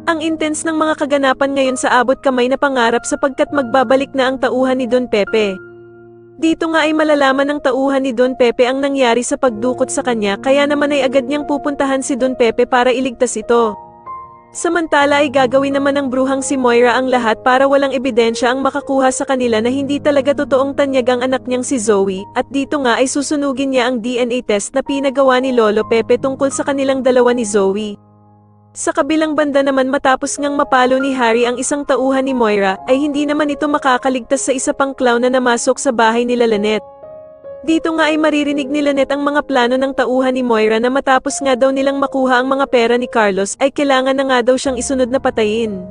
Ang intense ng mga kaganapan ngayon sa abot kamay na pangarap sapagkat magbabalik na ang tauhan ni Don Pepe. Dito nga ay malalaman ng tauhan ni Don Pepe ang nangyari sa pagdukot sa kanya kaya naman ay agad niyang pupuntahan si Don Pepe para iligtas ito. Samantala ay gagawin naman ng bruhang si Moira ang lahat para walang ebidensya ang makakuha sa kanila na hindi talaga totoong tanyag ang anak niyang si Zoe, at dito nga ay susunugin niya ang DNA test na pinagawa ni Lolo Pepe tungkol sa kanilang dalawa ni Zoe. Sa kabilang banda naman matapos ngang mapalo ni Harry ang isang tauhan ni Moira, ay hindi naman ito makakaligtas sa isa pang clown na namasok sa bahay nila Lynette. Dito nga ay maririnig ni Lynette ang mga plano ng tauhan ni Moira na matapos nga daw nilang makuha ang mga pera ni Carlos ay kailangan na nga daw siyang isunod na patayin.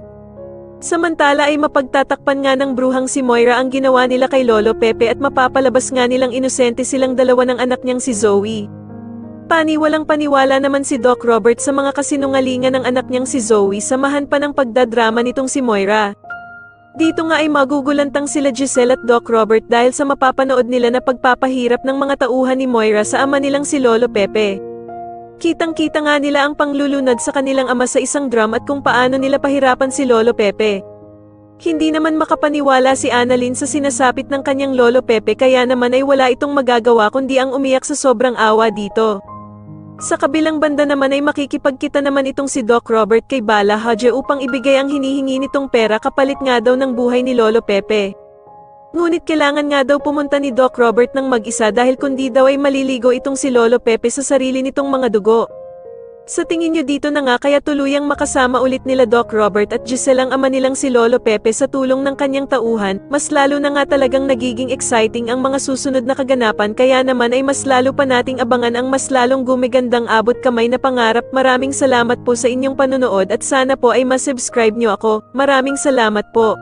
Samantala ay mapagtatakpan nga ng bruhang si Moira ang ginawa nila kay Lolo Pepe at mapapalabas nga nilang inosente silang dalawa ng anak niyang si Zoe. Walang paniwala naman si Doc Robert sa mga kasinungalingan ng anak niyang si Zoe samahan pa ng pagdadrama nitong si Moira. Dito nga ay magugulantang sila Giselle at Doc Robert dahil sa mapapanood nila na pagpapahirap ng mga tauhan ni Moira sa ama nilang si Lolo Pepe. Kitang-kita nga nila ang panglulunad sa kanilang ama sa isang drum at kung paano nila pahirapan si Lolo Pepe. Hindi naman makapaniwala si Annalyn sa sinasapit ng kanyang Lolo Pepe kaya naman ay wala itong magagawa kundi ang umiyak sa sobrang awa dito. Sa kabilang banda naman ay makikipagkita naman itong si Doc Robert kay Bala Hadje upang ibigay ang hinihingi nitong pera kapalit nga daw ng buhay ni Lolo Pepe. Ngunit kailangan nga daw pumunta ni Doc Robert ng mag-isa dahil kundi daw ay maliligo itong si Lolo Pepe sa sarili nitong mga dugo. Sa tingin nyo dito na nga kaya tuluyang makasama ulit nila Doc Robert at Giselle ang ama nilang si Lolo Pepe sa tulong ng kanyang tauhan, mas lalo na nga talagang nagiging exciting ang mga susunod na kaganapan kaya naman ay mas lalo pa nating abangan ang mas lalong gumigandang abot kamay na pangarap. Maraming salamat po sa inyong panonood at sana po ay masubscribe nyo ako. Maraming salamat po.